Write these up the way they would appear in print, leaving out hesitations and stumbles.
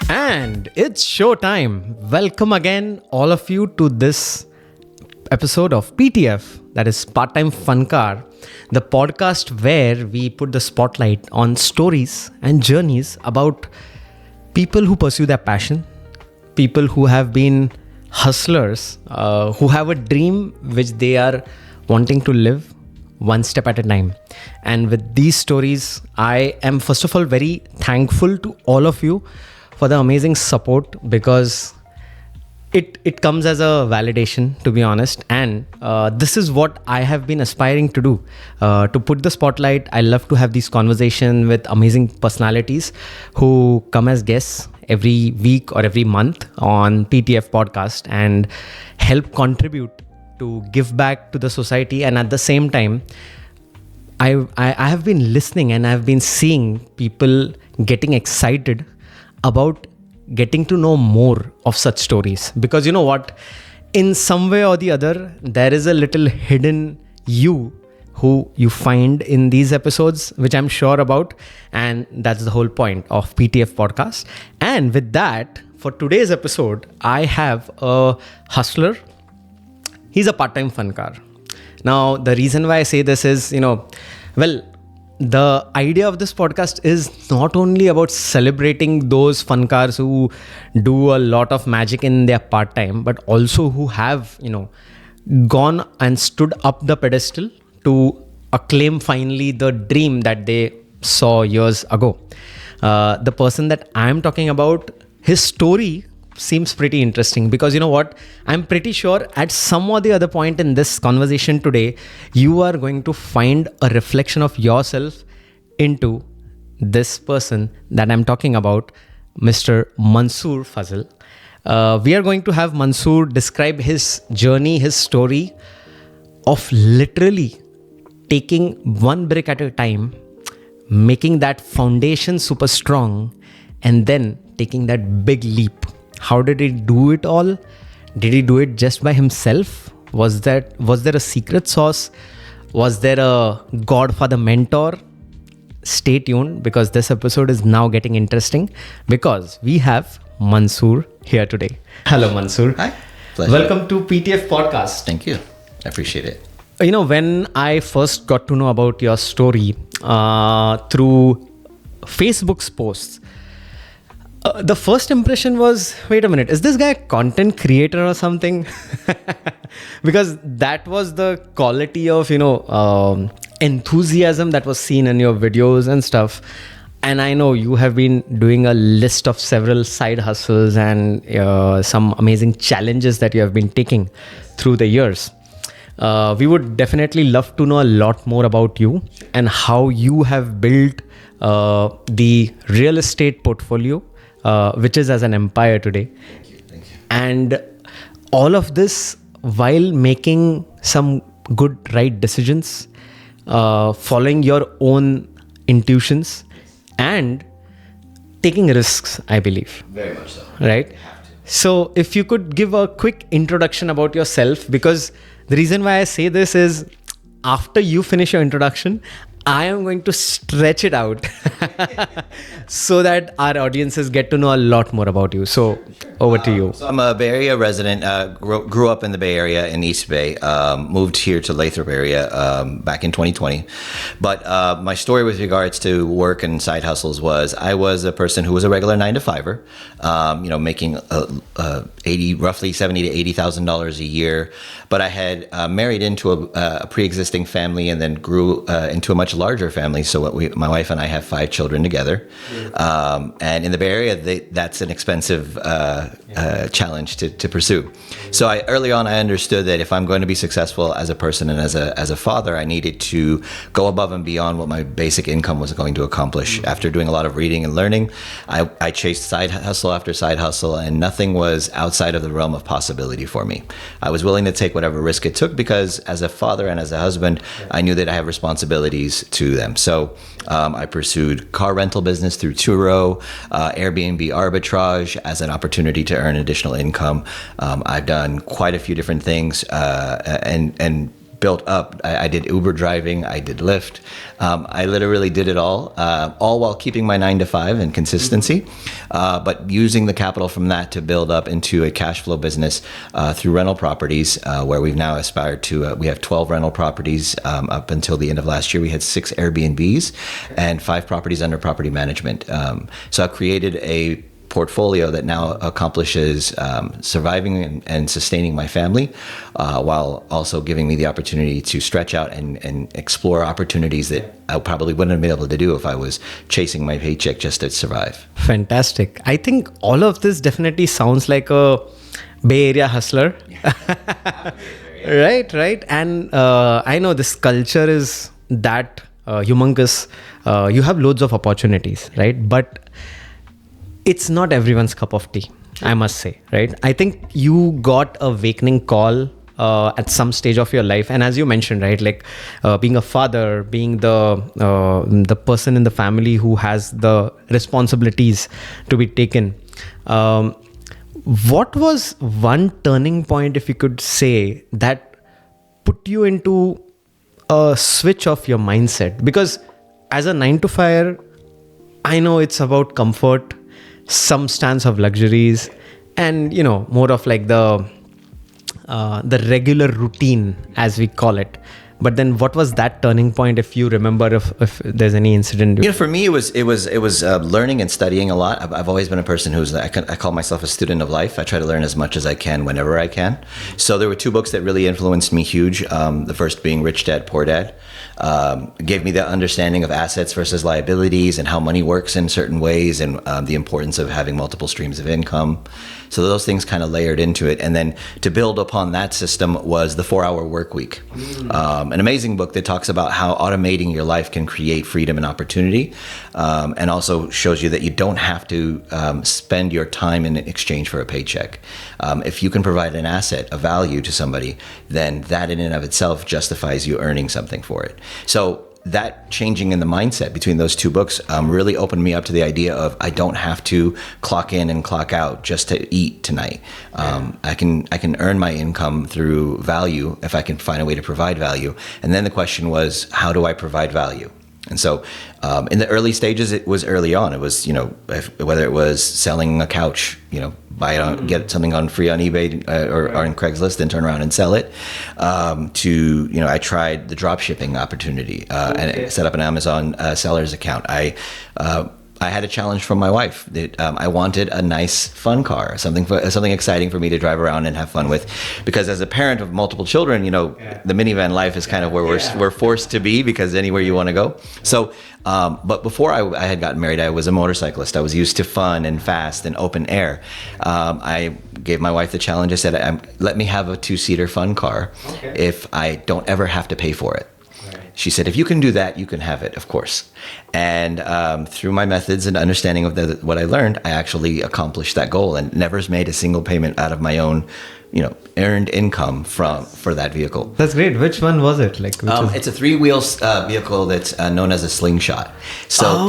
And it's showtime. Welcome again, all of you, to this episode of PTF, that is Part-Time Fun Car, the podcast where we put the spotlight on stories and journeys about people who pursue their passion, people who have been hustlers, who have a dream which they are wanting to live one step at a time. And with these stories, I am first of all very thankful to all of you for the amazing support, because it comes as a validation, to be honest. And this is what I have been aspiring to do, to put the spotlight. I love to have these conversations with amazing personalities who come as guests every week or every month on PTF Podcast and help contribute to give back to the society. And at the same time, I have been listening and I've been seeing people getting excited about getting to know more of such stories, because you know what, in some way or the other, there is a little hidden you who you find in these episodes, which I'm sure about, and that's the whole point of PTF Podcast. And with that, for today's episode, I have a hustler. He's a part-time fun car. Now, the reason why I say this is, the idea of this podcast is not only about celebrating those fun cars who do a lot of magic in their part-time, but also who have, gone and stood up the pedestal to acclaim finally the dream that they saw years ago. The person that I'm talking about, his story seems pretty interesting, because you know what, I'm pretty sure at some or the other point in this conversation today, you are going to find a reflection of yourself into this person that I'm talking about, Mr. Mansoor Fazel. We are going to have Mansoor describe his journey, his story of literally taking one brick at a time, making that foundation super strong, and then taking that big leap. How did he do it all? Did he do it just by himself? Was there a secret sauce? Was there a godfather mentor? Stay tuned, because this episode is now getting interesting, because we have Mansoor here today. Hello, Mansoor. Hi. Pleasure. Welcome to PTF Podcast. Thank you. I appreciate it. When I first got to know about your story through Facebook's posts, the first impression was, wait a minute, is this guy a content creator or something? Because that was the quality of, enthusiasm that was seen in your videos and stuff. And I know you have been doing a list of several side hustles and some amazing challenges that you have been taking through the years. We would definitely love to know a lot more about you and how you have built the real estate portfolio, which is as an empire today. Thank you. And all of this while making some good, right decisions, following your own intuitions, and taking risks, I believe. Very much so. Right? So if you could give a quick introduction about yourself, because the reason why I say this is, after you finish your introduction, I am going to stretch it out so that our audiences get to know a lot more about you. So over to you. So I'm a Bay Area resident, grew up in the Bay Area in East Bay, moved here to Lathrop area back in 2020. But my story with regards to work and side hustles was, I was a person who was a regular 9-to-5er, making roughly $70,000 to $80,000 a year. But I had married into a pre-existing family, and then grew into a much larger family. So my wife and I have 5 children together. And in the Bay Area, that's an expensive challenge to pursue. So early on, I understood that if I'm going to be successful as a person and as a father, I needed to go above and beyond what my basic income was going to accomplish. After doing a lot of reading and learning, I chased side hustle after side hustle, and nothing was outside of the realm of possibility for me. I was willing to take whatever risk it took, because as a father and as a husband, I knew that I have responsibilities to them. So I pursued car rental business through Turo, Airbnb arbitrage as an opportunity to earn additional income. I've done quite a few different things, and built up. I did Uber driving, I did Lyft. I literally did it all while keeping my 9 to 5 and consistency, but using the capital from that to build up into a cash flow business through rental properties, where we've now aspired to, we have 12 rental properties. Up until the end of last year, we had 6 Airbnbs and 5 properties under property management. So I've created a portfolio that now accomplishes surviving and sustaining my family, while also giving me the opportunity to stretch out and explore opportunities that I probably wouldn't have been able to do if I was chasing my paycheck just to survive. Fantastic. I think all of this definitely sounds like a Bay Area hustler. Right. And I know this culture is that humongous. You have loads of opportunities, right? But it's not everyone's cup of tea, I must say, right? I think you got a awakening call at some stage of your life. And as you mentioned, right, like being a father, being the person in the family who has the responsibilities to be taken. What was one turning point, if you could say, that put you into a switch of your mindset? Because as a 9 to 5, I know it's about comfort, some stance of luxuries, and more of like the regular routine, as we call it. But then what was that turning point, if you remember, if there's any incident? For me, it was learning and studying a lot. I've always been a person I call myself a student of life. I try to learn as much as I can whenever I can. So there were 2 books that really influenced me huge. The first being Rich Dad, Poor Dad. Gave me the understanding of assets versus liabilities and how money works in certain ways, and the importance of having multiple streams of income. So those things kind of layered into it. And then to build upon that system was the 4-Hour Work Week. An amazing book that talks about how automating your life can create freedom and opportunity, and also shows you that you don't have to spend your time in exchange for a paycheck. If you can provide an asset, a value to somebody, then that in and of itself justifies you earning something for it. So that changing in the mindset between those 2 books really opened me up to the idea of I don't have to clock in and clock out just to eat tonight. I can earn my income through value if I can find a way to provide value. And then the question was, how do I provide value? And so in the early stages, it was early on. It was, whether it was selling a couch, get something on free on eBay or on Craigslist, then turn around and sell it, to, I tried the drop shipping opportunity and set up an Amazon seller's account. I had a challenge from my wife that I wanted a nice, fun car, something exciting for me to drive around and have fun with, because as a parent of multiple children, the minivan life is kind of where we're forced to be, because anywhere you want to go. So, but before I had gotten married, I was a motorcyclist. I was used to fun and fast and open air. I gave my wife the challenge. I said, let me have a 2-seater fun car if I don't ever have to pay for it. She said, if you can do that, you can have it, of course. And through my methods and understanding of what I learned, I actually accomplished that goal and never made a single payment out of my own, earned income for that vehicle. That's great. Which one was it? It's a 3-wheel vehicle that's known as a slingshot. So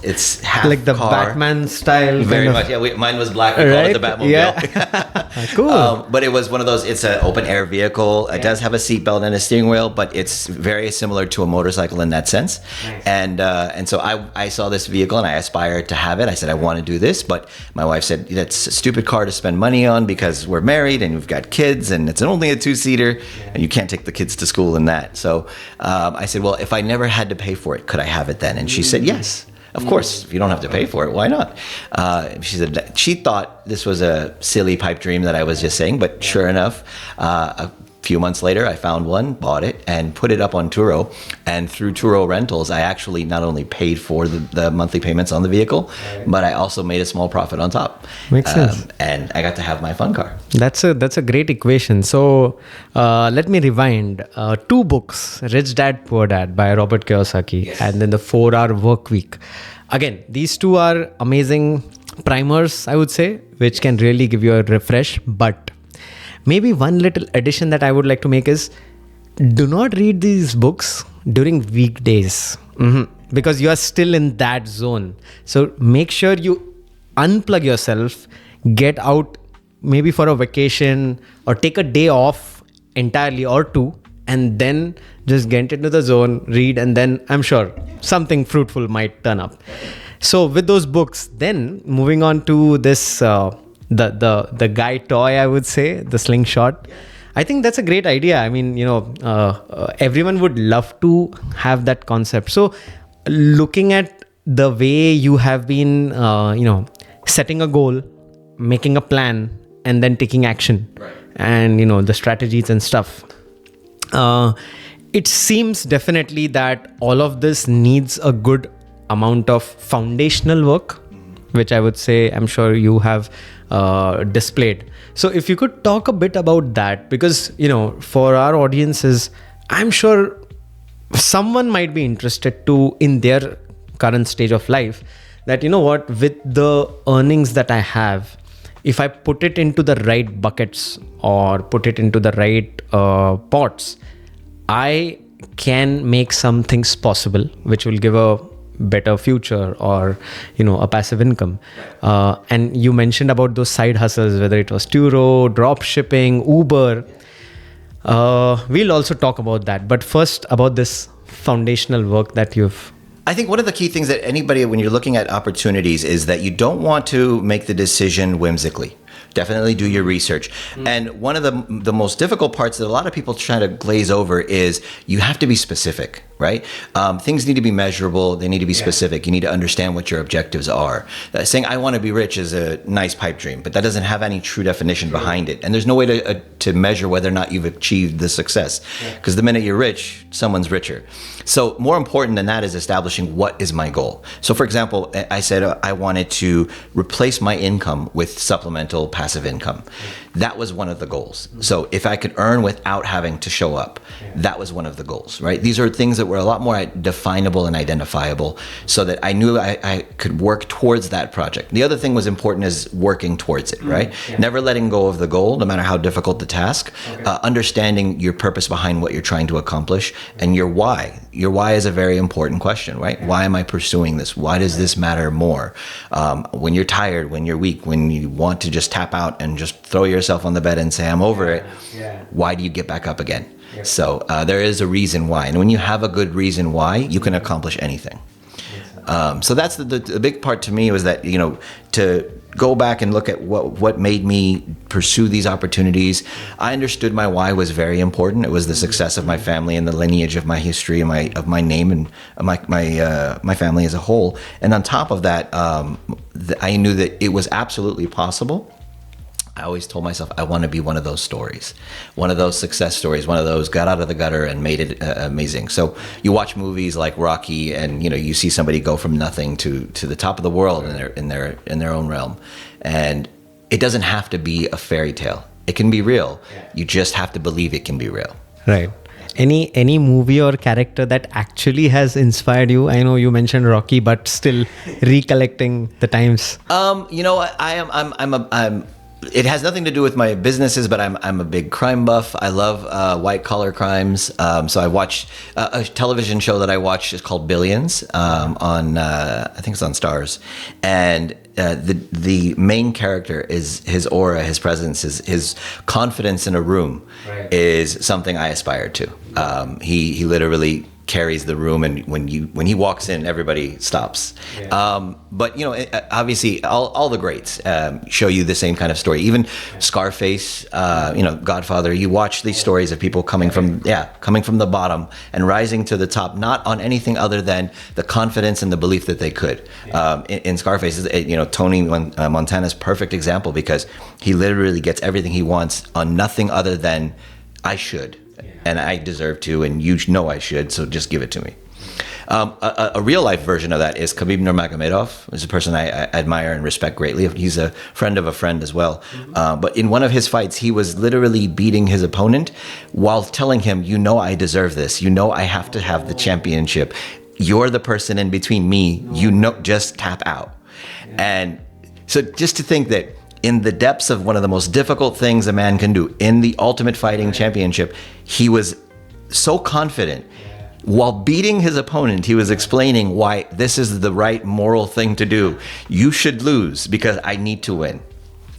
it's half like the car. Batman style. Very much. Yeah, mine was black. We called it the Batmobile. Yeah. Cool. But it was one of those. It's an open air vehicle. It does have a seatbelt and a steering wheel, but it's very similar to a motorcycle in that sense. Nice. And so I saw this vehicle and I aspired to have it. I said, I want to do this, but my wife said, that's a stupid car to spend money on because we're married and we've got kids and it's only a 2-seater and you can't take the kids to school in that. So I said, well, if I never had to pay for it, could I have it then? And she said, yes, of course. If you don't have to pay for it, why not? She said she thought this was a silly pipe dream that I was just saying, but sure enough, a few months later, I found one, bought it, and put it up on Turo. And through Turo Rentals, I actually not only paid for the monthly payments on the vehicle, but I also made a small profit on top. Makes sense. And I got to have my fun car. That's a great equation. So let me rewind. 2 books, Rich Dad, Poor Dad by Robert Kiyosaki, and then the 4-Hour Work Week. Again, these 2 are amazing primers, I would say, which can really give you a refresh. But maybe one little addition that I would like to make is, do not read these books during weekdays, because you are still in that zone. So make sure you unplug yourself, get out maybe for a vacation or take a day off entirely or 2, and then just get into the zone, read, and then I'm sure something fruitful might turn up. So with those books, then moving on to this, the guy toy, I would say, the slingshot. I think that's a great idea. I mean, everyone would love to have that concept. So looking at the way you have been, setting a goal, making a plan, and then taking action, right, and the strategies and stuff, it seems definitely that all of this needs a good amount of foundational work, which I would say I'm sure you have displayed. So if you could talk a bit about that, because for our audiences, I'm sure someone might be interested to, in their current stage of life, that with the earnings that I have, if I put it into the right buckets or put it into the right pots, I can make some things possible which will give a better future or a passive income. And you mentioned about those side hustles, whether it was Turo, drop shipping, Uber. We'll also talk about that, but first about this foundational work that you've... I think one of the key things that anybody, when you're looking at opportunities, is that you don't want to make the decision whimsically. Definitely do your research. And one of the most difficult parts that a lot of people try to glaze over is you have to be specific, right? Things need to be measurable. They need to be specific. You need to understand what your objectives are. Saying I want to be rich is a nice pipe dream, but that doesn't have any true definition behind it. And there's no way to measure whether or not you've achieved the success. Because the minute you're rich, someone's richer. So more important than that is establishing what is my goal. So for example, I said I wanted to replace my income with supplemental passive income. That was one of the goals. So if I could earn without having to show up, that was one of the goals, right? These are things that were a lot more definable and identifiable so that I knew I could work towards that project. The other thing was important is working towards it, right? Never letting go of the goal, no matter how difficult the task. Understanding your purpose behind what you're trying to accomplish and your why. Your why is a very important question, right? Why am I pursuing this? Why does this matter more? When you're tired, when you're weak, when you want to just tap out and just throw yourself on the bed and say, I'm over it, why do you get back up again? So there is a reason why. And when you have a good reason why, you can accomplish anything. So that's the big part to me was that, to go back and look at what made me pursue these opportunities. I understood my why was very important. It was the success of my family and the lineage of my history and of my name and my family as a whole. And on top of that, I knew that it was absolutely possible. I always told myself I want to be one of those stories, one of those success stories, one of those got out of the gutter and made it amazing. So you watch movies like Rocky, and you see somebody go from nothing to the top of the world in their own realm, and it doesn't have to be a fairy tale. It can be real. You just have to believe it can be real. Right. Any movie or character that actually has inspired you? I know you mentioned Rocky, but still recollecting the times. It has nothing to do with my businesses, but I'm a big crime buff. I love white collar crimes. So I watch a television show that I watch is called Billions on I think it's on Stars, and the main character is his aura, his presence, his confidence in a room is something I aspire to. He literally carries the room, and when he walks in, everybody stops. But obviously, all the greats show you the same kind of story. Even Scarface, Godfather. You watch these stories of people coming from the bottom and rising to the top, not on anything other than the confidence and the belief that they could. In Scarface, Tony Montana's perfect example, because he literally gets everything he wants on nothing other than I should. And I deserve to, and I should, so just give it to me. A real life version of that is Khabib Nurmagomedov. He's a person I admire and respect greatly. He's a friend of a friend as well. But in one of his fights, he was literally beating his opponent while telling him, I deserve this. I have to have the championship. You're the person in between me. Just tap out. And so just to think that in the depths of one of the most difficult things a man can do, in the Ultimate Fighting Championship, he was so confident. While beating his opponent, he was explaining why this is the right moral thing to do. You should lose because I need to win.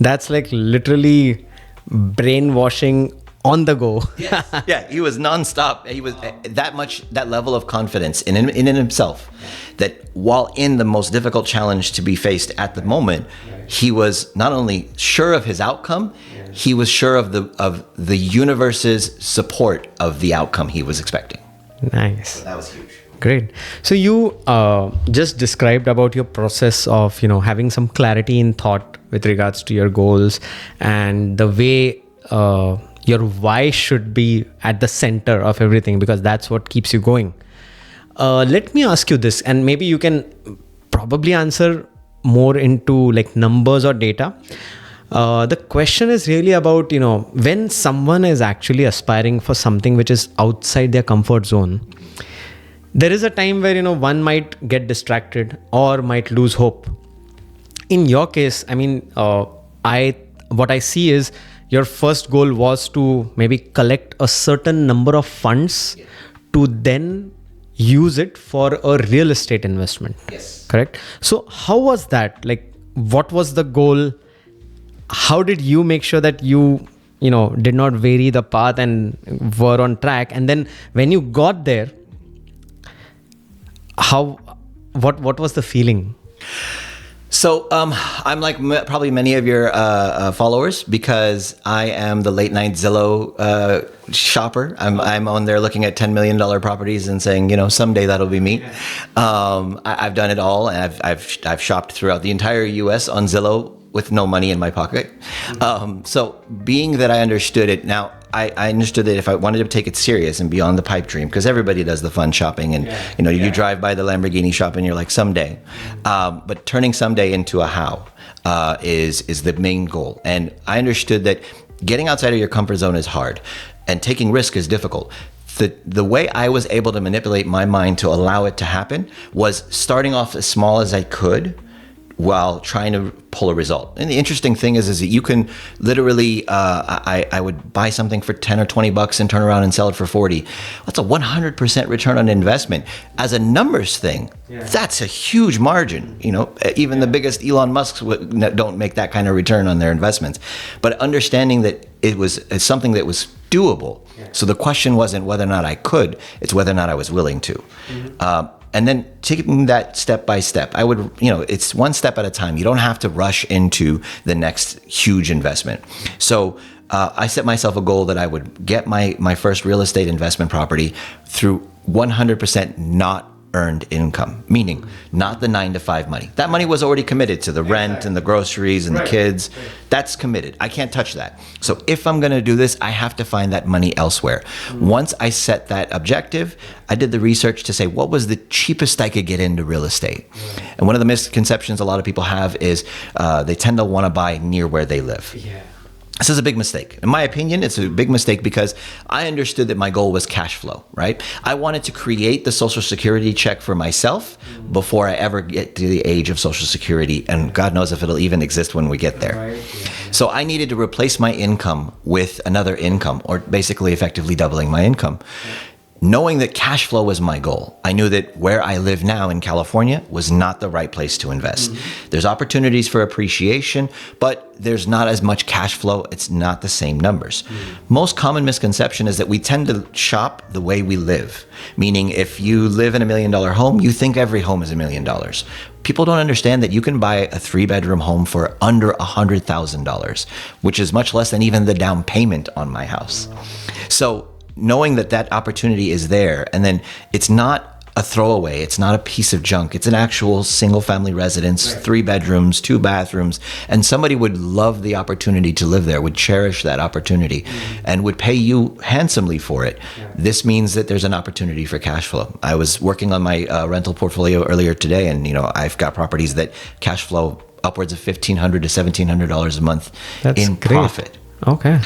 That's like literally brainwashing on the go. Yes. Yeah, he was nonstop. He was that level of confidence in himself, that while in the most difficult challenge to be faced at the moment, he was not only sure of his outcome, he was sure of the universe's support of the outcome he was expecting. Nice. So that was huge. Great. So you just described about your process of, having some clarity in thought with regards to your goals and the way your why should be at the center of everything, because that's what keeps you going. Let me ask you this, and maybe you can probably answer more into like numbers or data. The question is really about, when someone is actually aspiring for something which is outside their comfort zone, there is a time where, one might get distracted or might lose hope. In your case, I mean, what I see is your first goal was to maybe collect a certain number of funds to then use it for a real estate investment. Yes. Correct? So how was that? Like, what was the goal? How did you make sure that you did not vary the path and were on track? And then when you got there, what was the feeling? So I'm like probably many of your followers, because I am the late night Zillow shopper. I'm on there looking at $10 million properties and saying, someday that'll be me. I've done it all, and I've shopped throughout the entire U.S. on Zillow with no money in my pocket. So being that I understood it now, I understood that if I wanted to take it serious and beyond the pipe dream, because everybody does the fun shopping, and you drive by the Lamborghini shop and you're like, someday. But turning someday into a how is the main goal. And I understood that getting outside of your comfort zone is hard, and taking risk is difficult. The way I was able to manipulate my mind to allow it to happen was starting off as small as I could, while trying to pull a result. And the interesting thing is that you can literally, I would buy something for 10 or 20 bucks and turn around and sell it for 40. That's a 100% return on investment. As a numbers thing, that's a huge margin. Even the biggest Elon Musks don't make that kind of return on their investments. But understanding that it was something that was doable. So the question wasn't whether or not I could, it's whether or not I was willing to. And then taking that step by step, I would, it's one step at a time. You don't have to rush into the next huge investment. So I set myself a goal that I would get my first real estate investment property through 100% not earned income, meaning not the 9-to-5 money. That money was already committed to the rent and the groceries and the kids. That's committed. I can't touch that. So if I'm going to do this, I have to find that money elsewhere. Once I set that objective, I did the research to say, what was the cheapest I could get into real estate? And one of the misconceptions a lot of people have is they tend to want to buy near where they live. This is a big mistake. In my opinion, it's a big mistake because I understood that my goal was cash flow, right? I wanted to create the Social Security check for myself before I ever get to the age of Social Security. And God knows if it'll even exist when we get there. So I needed to replace my income with another income, or basically effectively doubling my income. Knowing that cash flow was my goal, I knew that where I live now in California was not the right place to invest. There's opportunities for appreciation, but there's not as much cash flow. It's not the same numbers. Most common misconception is that we tend to shop the way we live. Meaning if you live in $1 million home, you think every home is $1 million. People don't understand that you can buy a 3-bedroom home for under $100,000, which is much less than even the down payment on my house. So knowing that opportunity is there, and then it's not a throwaway, it's not a piece of junk, it's an actual single family residence, 3 bedrooms, 2 bathrooms, and somebody would love the opportunity to live there, would cherish that opportunity, and would pay you handsomely for it. This means that there's an opportunity for cash flow. I was working on my rental portfolio earlier today, and I've got properties that cash flow upwards of $1,500 to $1,700 a month. That's in great profit. Okay.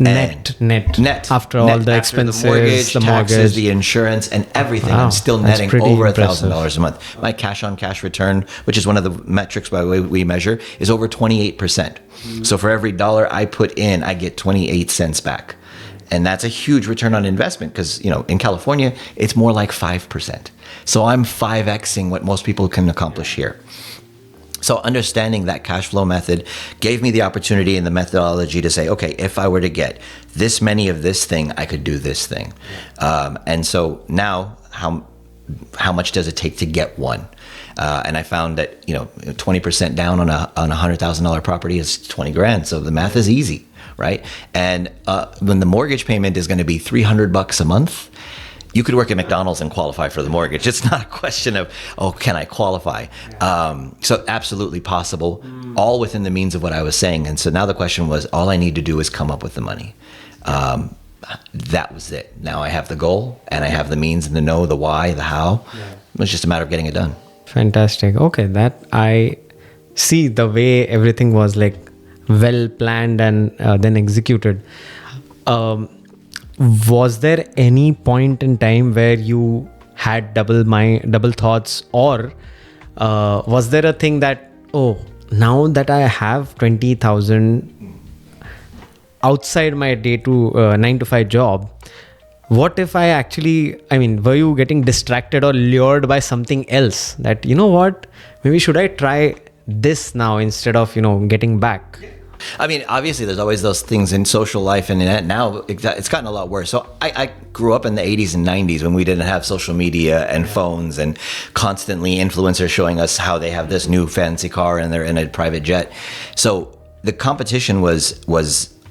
Net after all the expenses, the mortgage, the taxes, the insurance, and everything. Wow, I'm still netting over impressive. $1,000 a month. My cash-on-cash return, which is one of the metrics by the way we measure, is over 28%. So for every dollar I put in, I get 28 cents back. And that's a huge return on investment because, in California, it's more like 5%. So I'm 5Xing what most people can accomplish here. So understanding that cash flow method gave me the opportunity and the methodology to say, okay, if I were to get this many of this thing, I could do this thing. And so now, how much does it take to get one? And I found that 20% down on a $100,000 property is 20 grand. So the math is easy, right? And when the mortgage payment is going to be $300 a month, you could work at McDonald's and qualify for the mortgage. It's not a question of, can I qualify? So absolutely possible, all within the means of what I was saying. And so now the question was, all I need to do is come up with the money. That was it. Now I have the goal and I have the means and the know, the why, the how. It was just a matter of getting it done. Fantastic. Okay, that I see the way everything was like well planned and then executed. Was there any point in time where you had double thoughts, or was there a thing that, now that I have 20,000 outside my 9 to 5 job, what if were you getting distracted or lured by something else that, maybe should I try this now instead of, getting back? I mean, obviously, there's always those things in social life, and now it's gotten a lot worse. So I grew up in the 80s and 90s when we didn't have social media and phones and constantly influencers showing us how they have this new fancy car and they're in a private jet. So the competition was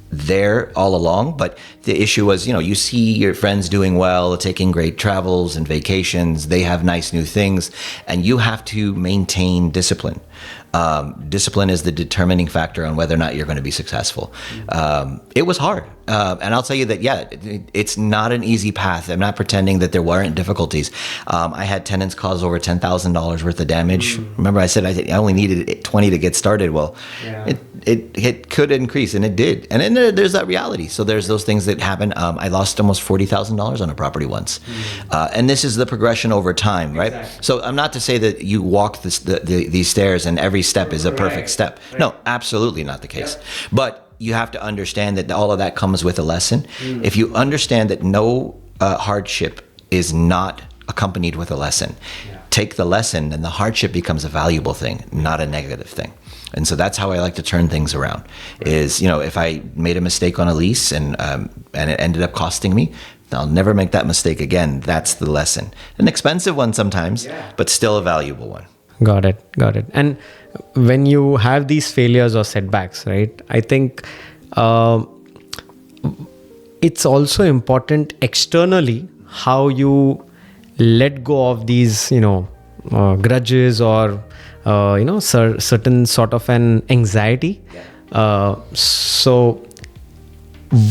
there all along, but the issue was, you see your friends doing well, taking great travels and vacations, they have nice new things, and you have to maintain discipline. Discipline is the determining factor on whether or not you're going to be successful. It was hard. And I'll tell you that, it's not an easy path. I'm not pretending that there weren't difficulties. I had tenants cause over $10,000 worth of damage. Remember I said I only needed 20 to get started. Well, it could increase, and it did. And then there's that reality. So there's those things that happen. I lost almost $40,000 on a property once. And this is the progression over time, right? Exactly. So I'm not to say that you walk these stairs and every step is a perfect step. Right. No, absolutely not the case. But you have to understand that all of that comes with a lesson. If you understand that no hardship is not accompanied with a lesson, take the lesson, and the hardship becomes a valuable thing, not a negative thing. And so that's how I like to turn things around. Is, if I made a mistake on a lease and it ended up costing me, I'll never make that mistake again. That's the lesson. An expensive one sometimes, but still a valuable one. Got it. And when you have these failures or setbacks, right, I think it's also important externally how you let go of these, grudges or, certain sort of an anxiety. So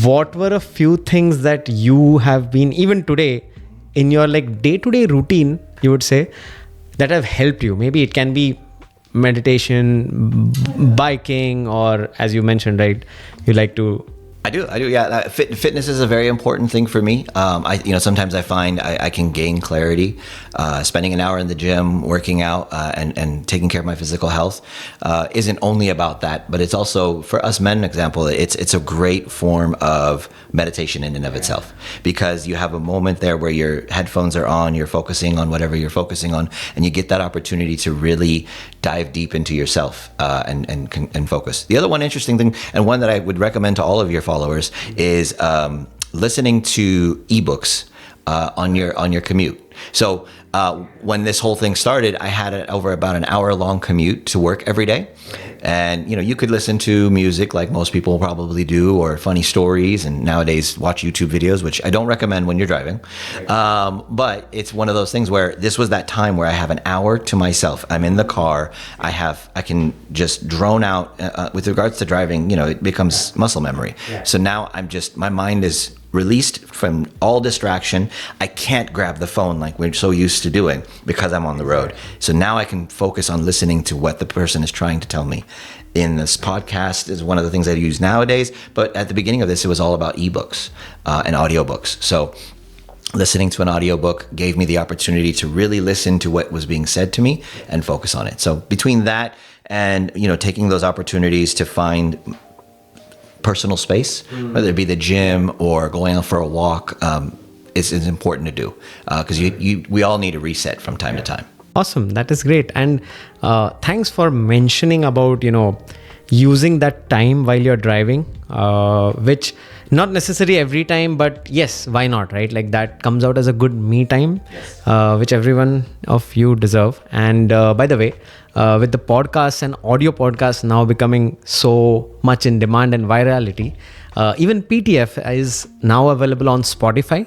what were a few things that you have been, even today, in your day-to-day routine, you would say, that have helped you? Maybe it can be meditation, biking, or as you mentioned, right, you like to... I do. Yeah. Fitness is a very important thing for me. Sometimes I find I can gain clarity. Spending an hour in the gym, working out, and taking care of my physical health isn't only about that, but it's also, for us men, example, it's a great form of meditation in and of itself, because you have a moment there where your headphones are on, you're focusing on whatever you're focusing on, and you get that opportunity to really dive deep into yourself and focus. The other one interesting thing, and one that I would recommend to all of your followers, is listening to ebooks on your commute. So when this whole thing started, I had over about an hour-long commute to work every day. And, you could listen to music like most people probably do, or funny stories, and nowadays watch YouTube videos, which I don't recommend when you're driving. But it's one of those things where this was that time where I have an hour to myself. I'm in the car. I can just drone out. With regards to driving, it becomes muscle memory. So now my mind is released from all distraction. I can't grab the phone like we're so used to doing because I'm on the road. So now I can focus on listening to what the person is trying to tell me. In this podcast is one of the things I use nowadays, but at the beginning of this, it was all about ebooks and audiobooks. So listening to an audiobook gave me the opportunity to really listen to what was being said to me and focus on it. So between that and, taking those opportunities to find personal space, whether it be the gym or going out for a walk, is important to do, because we all need a reset from time to time. Awesome. That is great. And thanks for mentioning about, using that time while you're driving, which not necessary every time, but yes, why not, right? Like that comes out as a good me time, which everyone of you deserve. And by the way, with the podcasts and audio podcasts now becoming so much in demand and virality, even PTF is now available on Spotify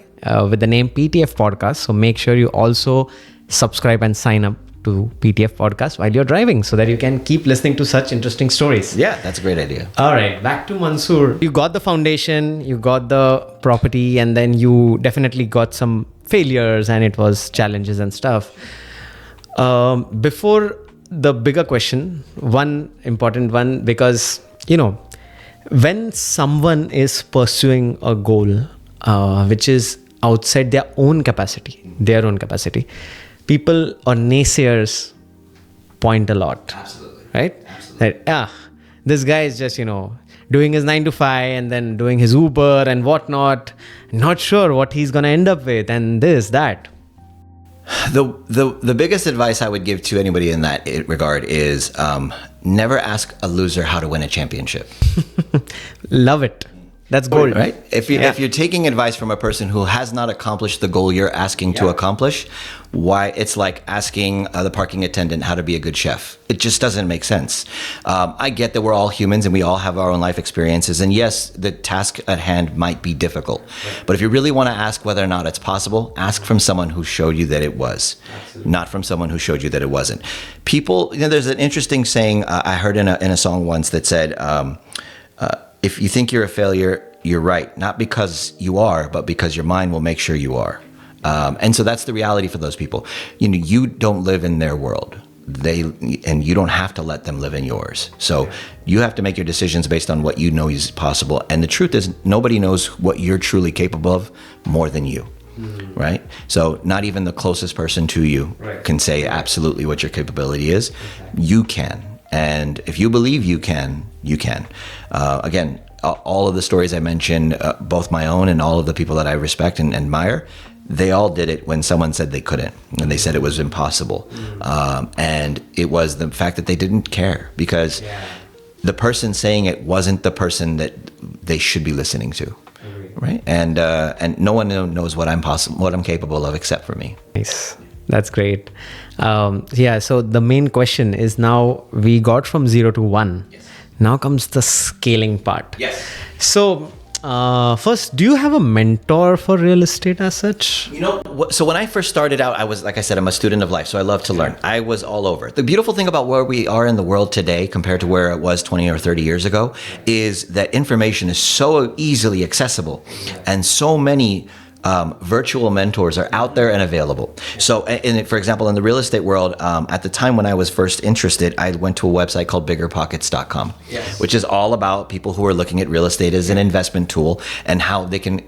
with the name PTF Podcast. So make sure you also subscribe and sign up to PTF Podcast while you're driving so that you can keep listening to such interesting stories. Yeah, that's a great idea. All right, back to Mansoor. You got the foundation, you got the property, and then you definitely got some failures and it was challenges and stuff. Before the bigger question, one important one, because, when someone is pursuing a goal which is outside their own capacity, people or naysayers point a lot. Absolutely. Right? Absolutely. That, this guy is just, doing his 9 to 5 and then doing his Uber and whatnot. Not sure what he's going to end up with and this, that. The biggest advice I would give to anybody in that regard is never ask a loser how to win a championship. Love it. That's gold. Right? If you're taking advice from a person who has not accomplished the goal you're asking to accomplish, why it's like asking the parking attendant how to be a good chef. It just doesn't make sense. I get that we're all humans and we all have our own life experiences. And yes, the task at hand might be difficult. Right. But if you really want to ask whether or not it's possible, ask from someone who showed you that it was, not from someone who showed you that it wasn't. People, there's an interesting saying I heard in a song once that said, if you think you're a failure, you're right. Not because you are, but because your mind will make sure you are. And so that's the reality for those people. You don't live in their world. And you don't have to let them live in yours. So you have to make your decisions based on what you know is possible. And the truth is, nobody knows what you're truly capable of more than you. Mm-hmm. Right? So not even the closest person to you can say absolutely what your capability is. Okay. You can. And if you believe you can, you can. Again, all of the stories I mentioned, both my own and all of the people that I respect and admire, they all did it when someone said they couldn't, and they said it was impossible. And it was the fact that they didn't care, because the person saying it wasn't the person that they should be listening to. Right? And no one knows what I'm capable of except for me. Nice. That's great. So the main question is, now we got from 0 to 1. Yes. Now comes the scaling part. Yes. So first, do you have a mentor for real estate as such? So when I first started out, I was, like I said, I'm a student of life, so I love to learn. I was all over. The beautiful thing about where we are in the world today compared to where it was 20 or 30 years ago is that information is so easily accessible, and so many virtual mentors are out there and available. So, for example, in the real estate world, at the time when I was first interested, I went to a website called biggerpockets.com, which is all about people who are looking at real estate as an investment tool and how they can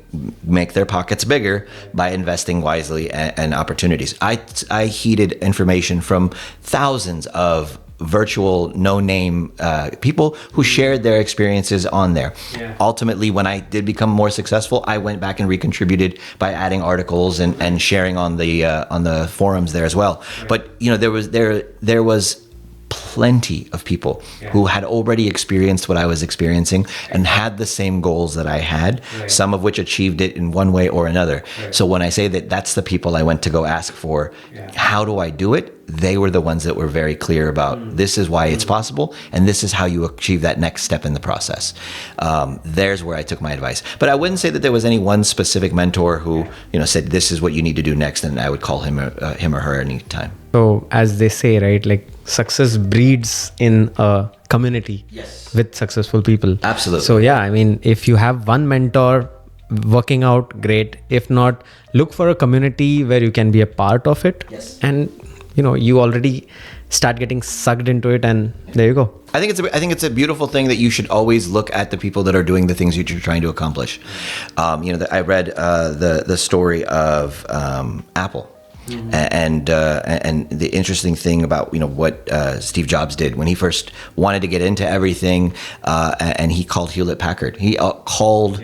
make their pockets bigger by investing wisely and opportunities. I heeded information from thousands of virtual no-name people who shared their experiences on there. Ultimately, when I did become more successful, I went back and recontributed by adding articles and sharing on the forums there as well. But there was plenty of people who had already experienced what I was experiencing and had the same goals that I had, some of which achieved it in one way or another. So when I say that that's the people I went to go ask for, how do I do it? They were the ones that were very clear about this is why it's possible, and this is how you achieve that next step in the process. There's where I took my advice. But I wouldn't say that there was any one specific mentor who said this is what you need to do next, and I would call him or her anytime. So as they say, right, like success breeds in a community with successful people. Absolutely. So I mean, if you have one mentor working out, great. If not, look for a community where you can be a part of it. And you already start getting sucked into it, and there you go. I think it's a beautiful thing that you should always look at the people that are doing the things that you're trying to accomplish. I read the story of Apple. And the interesting thing about what Steve Jobs did when he first wanted to get into everything, and he called Hewlett Packard. He called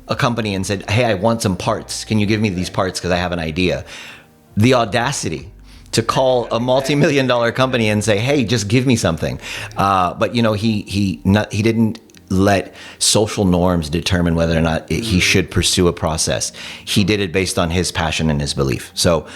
a company and said, "Hey, I want some parts. Can you give me these parts because I have an idea?" The audacity to call a multi-million dollar company and say, hey, just give me something. But he didn't let social norms determine whether or not he should pursue a process. He did it based on his passion and his belief. So,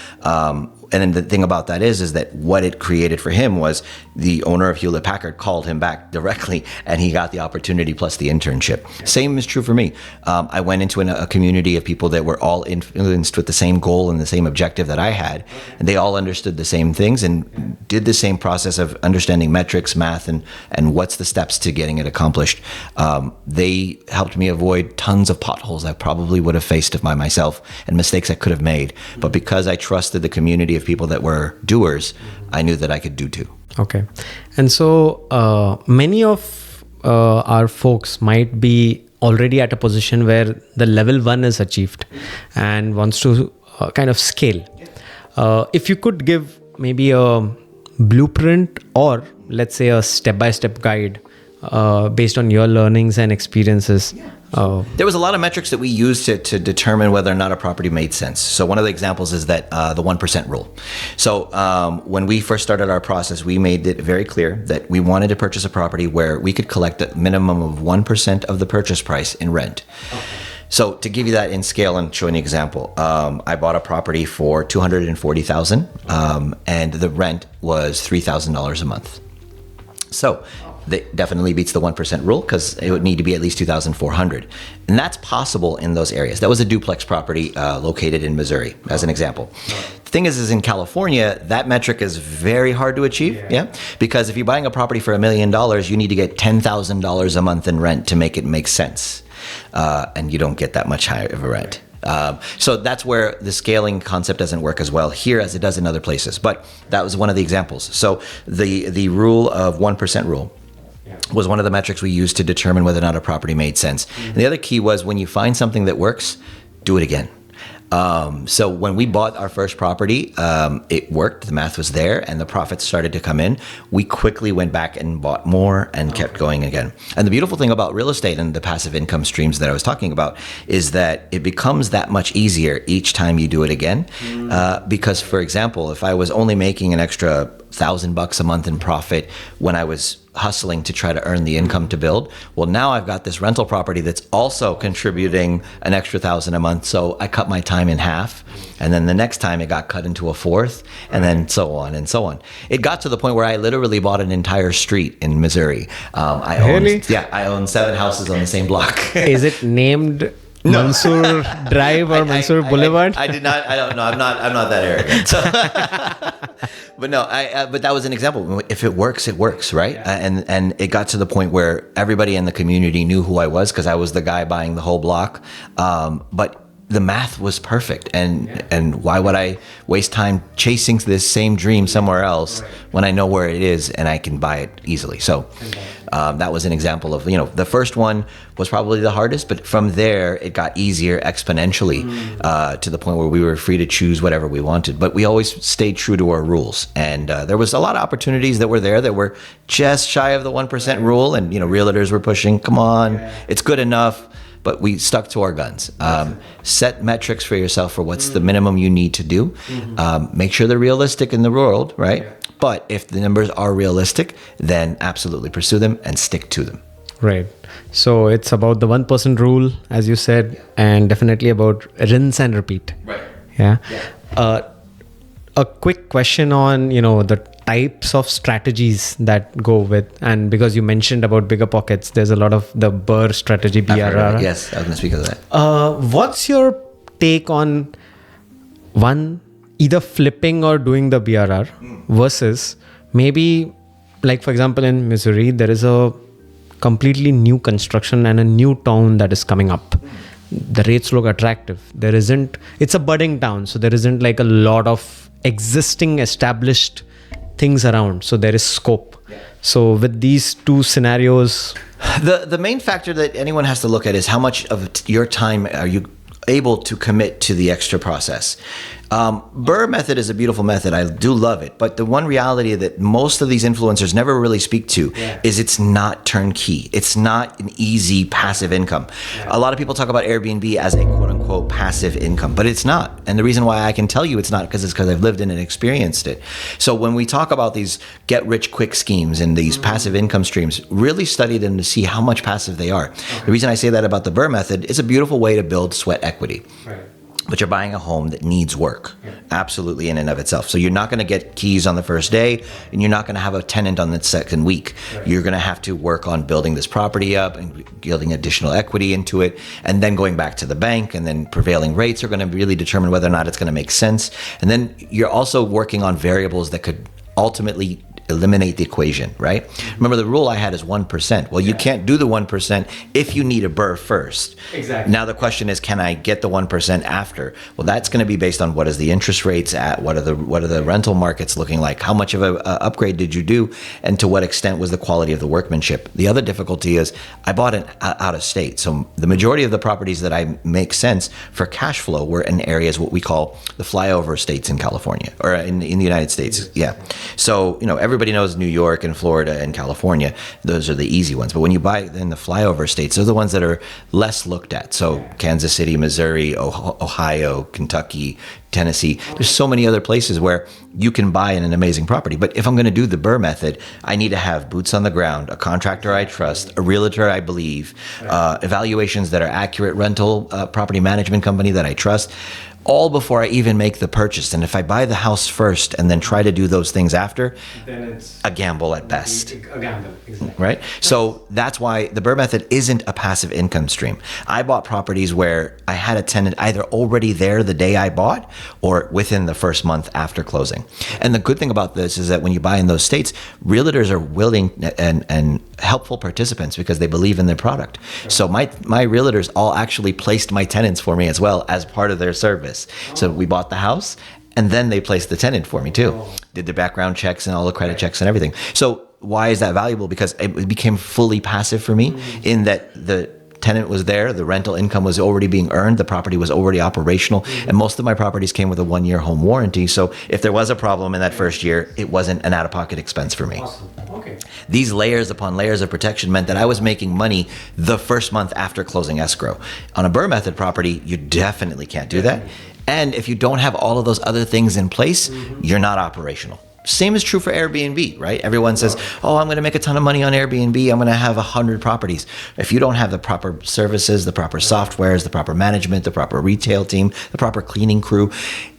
and then the thing about that is that what it created for him was the owner of Hewlett-Packard called him back directly, and he got the opportunity plus the internship. Same is true for me. I went into a community of people that were all influenced with the same goal and the same objective that I had, and they all understood the same things and did the same process of understanding metrics, math, and what's the steps to getting it accomplished. They helped me avoid tons of potholes I probably would have faced by myself and mistakes I could have made. But because I trusted the community of people that were doers, I knew that I could do too. Okay. And so many of our folks might be already at a position where the level 1 is achieved and wants to kind of scale. If you could give maybe a blueprint or let's say a step-by-step guide based on your learnings and experiences. There was a lot of metrics that we used to determine whether or not a property made sense. So one of the examples is that the 1% rule. So when we first started our process, we made it very clear that we wanted to purchase a property where we could collect a minimum of 1% of the purchase price in rent. Okay. So to give you that in scale and show an example, I bought a property for $240,000 and the rent was $3,000 a month. So that definitely beats the 1% rule because it would need to be at least $2,400. And that's possible in those areas. That was a duplex property located in Missouri, as an example. The thing is in California, that metric is very hard to achieve, because if you're buying a property for $1 million, you need to get $10,000 a month in rent to make it make sense. And you don't get that much higher of a rent. So that's where the scaling concept doesn't work as well here as it does in other places. But that was one of the examples. So the rule of 1% rule was one of the metrics we used to determine whether or not a property made sense. And the other key was when you find something that works, do it again. So when we bought our first property, it worked, the math was there, and the profits started to come in. We quickly went back and bought more and kept going again. And the beautiful thing about real estate and the passive income streams that I was talking about is that it becomes that much easier each time you do it again. Because, for example, if I was only making an extra $1,000 a month in profit when I was hustling to try to earn the income to build, well, now I've got this rental property that's also contributing an extra $1,000 a month. So I cut my time in half, and then the next time it got cut into a fourth, and then so on and so on. It got to the point where I literally bought an entire street in Missouri. I own 7 houses on the same block. Is it named Mansoor Drive or Mansoor Boulevard? I did not. I don't know. I'm not that arrogant. So. But no, but that was an example. If it works, it works, right? And it got to the point where everybody in the community knew who I was because I was the guy buying the whole block. But the math was perfect, and why would I waste time chasing this same dream somewhere else when I know where it is and I can buy it easily? So that was an example of, the first one was probably the hardest, but from there it got easier exponentially to the point where we were free to choose whatever we wanted. But we always stayed true to our rules, and there was a lot of opportunities that were there that were just shy of the 1% rule, and realtors were pushing, come on, it's good enough. But we stuck to our guns. Set metrics for yourself for what's the minimum you need to do. Make sure they're realistic in the world, right? But if the numbers are realistic, then absolutely pursue them and stick to them. Right. So it's about the 1% rule, as you said, and definitely about rinse and repeat. Right. Yeah. A quick question on, the types of strategies that go with, and because you mentioned about bigger pockets, there's a lot of the BRRRR strategy, BRRR. Yes, I was going to speak of that. What's your take on one, either flipping or doing the BRRR versus maybe, like for example, in Missouri, there is a completely new construction and a new town that is coming up. The rates look attractive. It's a budding town, so there isn't like a lot of existing established things around, so there is scope. So with these two scenarios, the main factor that anyone has to look at is how much of your time are you able to commit to the extra process. Burr method is a beautiful method. I do love it. But the one reality that most of these influencers never really speak to is it's not turnkey. It's not an easy passive income. A lot of people talk about Airbnb as a quote unquote passive income, but it's not. And the reason why I can tell you it's not because I've lived in and experienced it. So when we talk about these get rich quick schemes and these passive income streams, really study them to see how much passive they are. The reason I say that about the Burr method is a beautiful way to build sweat equity. But you're buying a home that needs work, absolutely, in and of itself. So you're not going to get keys on the first day, and you're not going to have a tenant on the second week. You're going to have to work on building this property up and building additional equity into it, and then going back to the bank, and then prevailing rates are going to really determine whether or not it's going to make sense. And then you're also working on variables that could ultimately eliminate the equation, right? Remember, the rule I had is 1%. Well, you can't do the 1% if you need a Burr first. Exactly. Now the question is, can I get the 1% after? Well, that's going to be based on what is the interest rates at, what are the rental markets looking like, how much of a upgrade did you do, and to what extent was the quality of the workmanship. The other difficulty is I bought it out of state, so the majority of the properties that I make sense for cash flow were in areas what we call the flyover states in California or in the United States. Yeah. So everybody knows New York and Florida and California. Those are the easy ones. But when you buy in the flyover states, they're the ones that are less looked at. So Kansas City, Missouri, Ohio, Kentucky, Tennessee. There's so many other places where you can buy an amazing property. But if I'm going to do the Burr method, I need to have boots on the ground, a contractor I trust, a realtor I believe, evaluations that are accurate, rental property management company that I trust, all before I even make the purchase. And if I buy the house first and then try to do those things after, then it's a gamble at best. A gamble, exactly. Right? So that's why the Burr method isn't a passive income stream. I bought properties where I had a tenant either already there the day I bought or within the first month after closing. And the good thing about this is that when you buy in those states, realtors are willing and helpful participants because they believe in their product. So my realtors all actually placed my tenants for me as well as part of their service. So we bought the house and then they placed the tenant for me too. Did the background checks and all the credit checks and everything. So why is that valuable? Because it became fully passive for me in that the tenant was there, the rental income was already being earned, the property was already operational, and most of my properties came with a 1-year home warranty. So if there was a problem in that first year, it wasn't an out-of-pocket expense for me. Awesome. Okay. These layers upon layers of protection meant that I was making money the first month after closing escrow. On a Burr method property, you definitely can't do that. And if you don't have all of those other things in place, you're not operational. Same is true for Airbnb, right? Everyone says, oh, I'm going to make a ton of money on Airbnb. I'm going to have 100 properties. If you don't have the proper services, the proper softwares, the proper management, the proper retail team, the proper cleaning crew,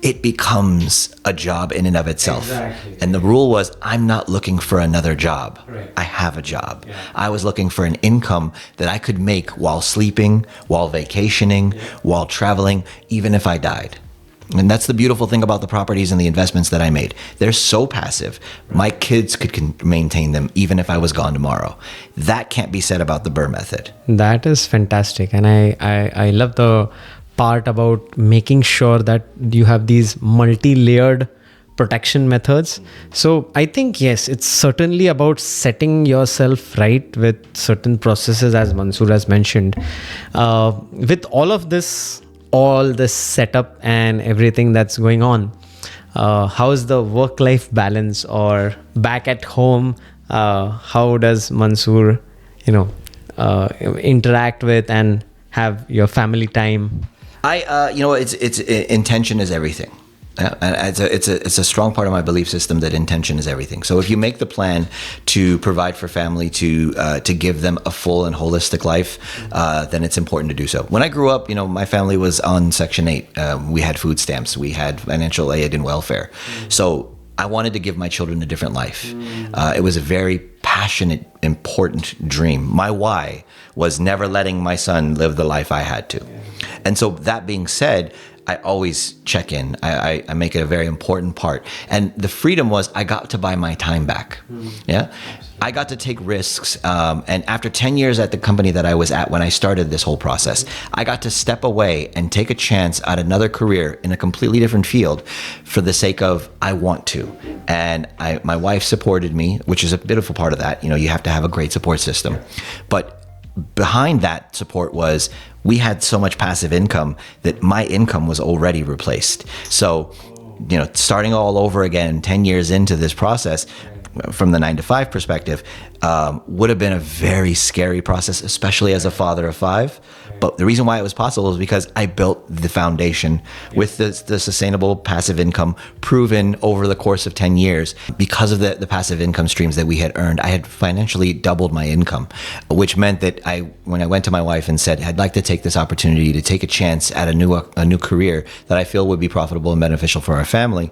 it becomes a job in and of itself. Exactly. And the rule was, I'm not looking for another job. Right. I have a job. Yeah. I was looking for an income that I could make while sleeping, while vacationing, while traveling, even if I died. And that's the beautiful thing about the properties and the investments that I made. They're so passive. My kids could maintain them even if I was gone tomorrow. That can't be said about the Burr method. That is fantastic. And I love the part about making sure that you have these multi-layered protection methods. So I think, yes, it's certainly about setting yourself right with certain processes, as Mansoor has mentioned. With all of this, all this setup and everything that's going on, how's the work-life balance, or back at home, how does Mansoor, interact with and have your family time? It's intention is everything. And it's a strong part of my belief system that intention is everything. So if you make the plan to provide for family, to give them a full and holistic life, then it's important to do so. When I grew up, my family was on Section 8. We had food stamps, we had financial aid and welfare. So I wanted to give my children a different life. It was a very passionate, important dream. My why was never letting my son live the life I had to. And so that being said, I always check in. I make it a very important part. And the freedom was I got to buy my time back. Yeah. I got to take risks. And after 10 years at the company that I was at when I started this whole process, I got to step away and take a chance at another career in a completely different field for the sake of I want to. And my wife supported me, which is a beautiful part of that. You have to have a great support system. But behind that support was we had so much passive income that my income was already replaced. So, starting all over again 10 years into this process from the 9-to-5 perspective would have been a very scary process, especially as a father of 5. But the reason why it was possible is because I built the foundation with the sustainable passive income proven over the course of 10 years. Because of the passive income streams that we had earned, I had financially doubled my income, which meant that when I went to my wife and said, I'd like to take this opportunity to take a chance at a new career that I feel would be profitable and beneficial for our family,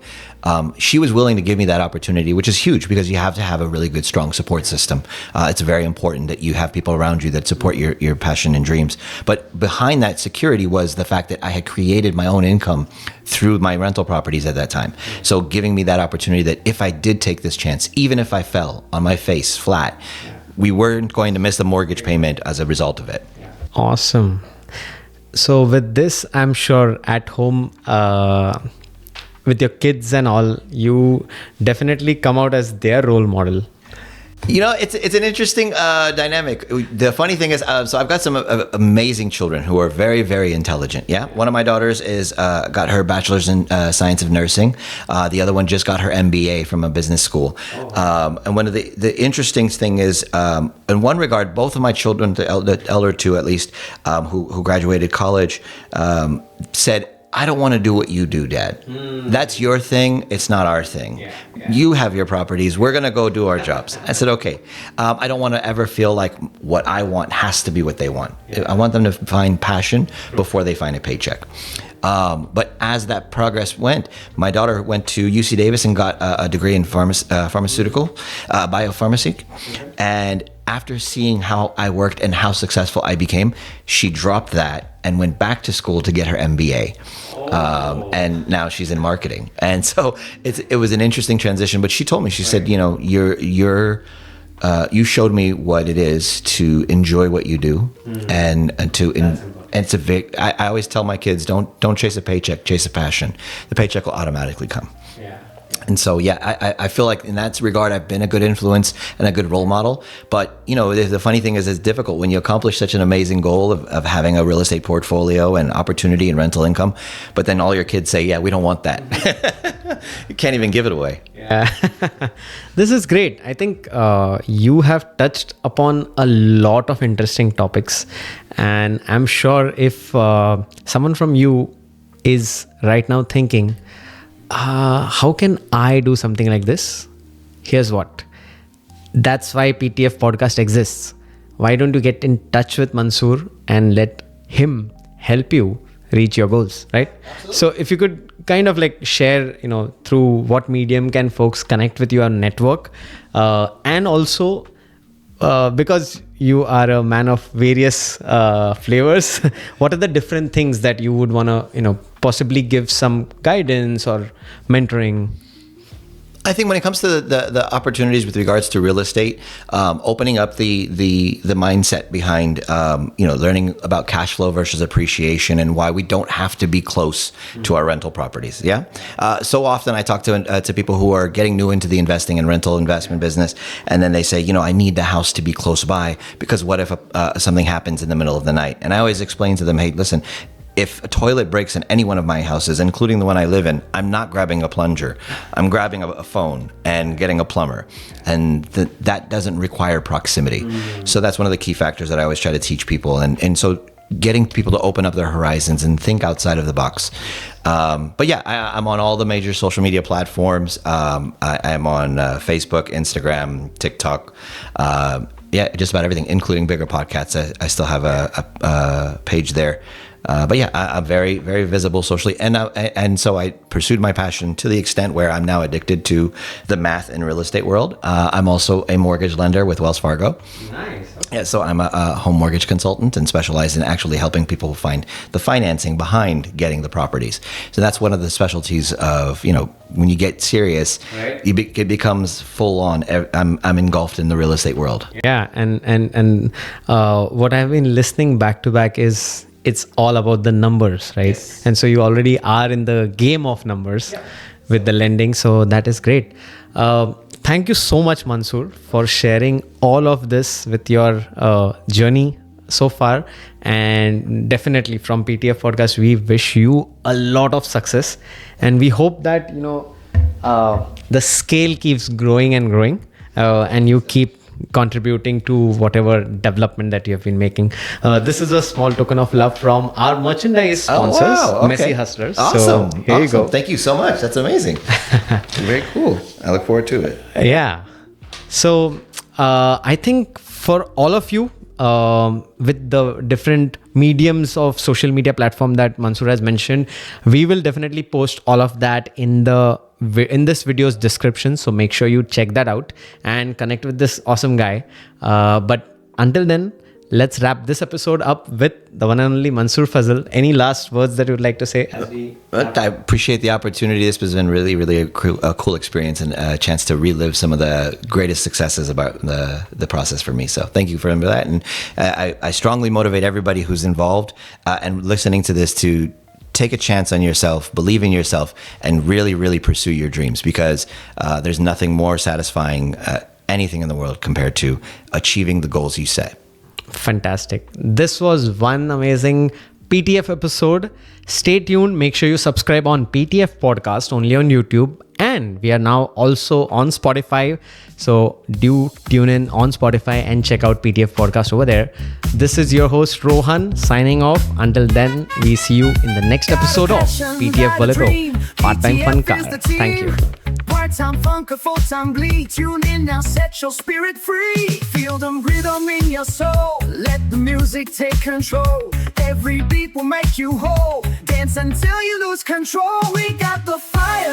she was willing to give me that opportunity, which is huge because you have to have a really good, strong support system. It's very important that you have people around you that support your passion and dreams. But behind that security was the fact that I had created my own income through my rental properties at that time. So giving me that opportunity that if I did take this chance, even if I fell on my face flat, we weren't going to miss the mortgage payment as a result of it. Awesome. So with this, I'm sure at home, with your kids and all, you definitely come out as their role model. It's an interesting dynamic. The funny thing is, so I've got some amazing children who are very, very intelligent. Yeah, one of my daughters is got her bachelor's in science of nursing. The other one just got her MBA from a business school. And one of the interesting thing is, in one regard, both of my children, the elder two at least, who graduated college, said, I don't want to do what you do, Dad. That's your thing. It's not our thing. You have your properties. We're going to go do our jobs. I said, okay. I don't want to ever feel like what I want has to be what they want. I want them to find passion before they find a paycheck. But as that progress went, my daughter went to UC Davis and got a degree in pharmaceutical, biopharmacy. And after seeing how I worked and how successful I became, she dropped that and went back to school to get her MBA. And now she's in marketing. And so it was an interesting transition. But she told me, she said, you showed me what it is to enjoy what you do, and it's I always tell my kids, don't chase a paycheck, chase a passion. The paycheck will automatically come. And so, I feel like in that regard, I've been a good influence and a good role model. But, the funny thing is, it's difficult when you accomplish such an amazing goal of having a real estate portfolio and opportunity and rental income. But then all your kids say, we don't want that. You can't even give it away. Yeah. This is great. I think you have touched upon a lot of interesting topics. And I'm sure if someone from you is right now thinking, how can I do something like this? Here's what. That's why PTF Podcast exists. Why don't you get in touch with Mansoor and let him help you reach your goals, right? Absolutely. So if you could kind of share, through what medium can folks connect with your network, and also because you are a man of various flavors, what are the different things that you would want to, possibly give some guidance or mentoring? I think when it comes to the opportunities with regards to real estate, opening up the mindset behind learning about cash flow versus appreciation and why we don't have to be close to our rental properties. Yeah. So often I talk to people who are getting new into the investing and rental investment business, and then they say, I need the house to be close by because what if something happens in the middle of the night? And I always explain to them, hey, listen. If a toilet breaks in any one of my houses, including the one I live in, I'm not grabbing a plunger. I'm grabbing a phone and getting a plumber. And that doesn't require proximity. So that's one of the key factors that I always try to teach people. And so getting people to open up their horizons and think outside of the box. But I'm on all the major social media platforms. I'm on Facebook, Instagram, TikTok. Just about everything, including bigger podcasts. I still have a page there. I'm very, very visible socially. And so I pursued my passion to the extent where I'm now addicted to the math and real estate world. I'm also a mortgage lender with Wells Fargo. Nice. Okay. Yeah, so I'm a home mortgage consultant and specialize in actually helping people find the financing behind getting the properties. So that's one of the specialties of, when you get serious, right, it becomes full on. I'm engulfed in the real estate world. Yeah. And what I've been listening back to back is, it's all about the numbers, right? Yes. And so you already are in the game of numbers with the lending. So that is great. Thank you so much, Mansoor, for sharing all of this with your journey so far. And definitely from PTF Podcast, we wish you a lot of success. And we hope that, the scale keeps growing and growing, and you keep contributing to whatever development that you have been making. This is a small token of love from our merchandise sponsors, Okay. Messy Hustlers. Awesome. So here you go. Thank you so much. That's amazing. Very cool. I look forward to it. Yeah. So I think for all of you, with the different mediums of social media platform that Mansoor has mentioned, we will definitely post all of that in this video's description. So make sure you check that out and connect with this awesome guy. But until then, let's wrap this episode up with the one and only Mansoor Fazel. Any last words that you would like to say? I appreciate the opportunity. This has been really, really a cool experience and a chance to relive some of the greatest successes about the process for me. So thank you for that. And I strongly motivate everybody who's involved and listening to this to take a chance on yourself, believe in yourself, and really, really pursue your dreams, because there's nothing more satisfying, anything in the world, compared to achieving the goals you set. Fantastic. This was one amazing PTF episode. Stay tuned. Make sure you subscribe on PTF Podcast only on YouTube. And we are now also on Spotify. So do tune in on Spotify and check out PTF Podcast over there. This is your host Rohan signing off. Until then, we see you in the next episode of PTF Bolero, Part-Time Fun Car. Thank you. Part-time funker, full-time bleed. Tune in now, set your spirit free. Feel the rhythm in your soul. Let the music take control. Every beat will make you whole. Dance until you lose control. We got the fire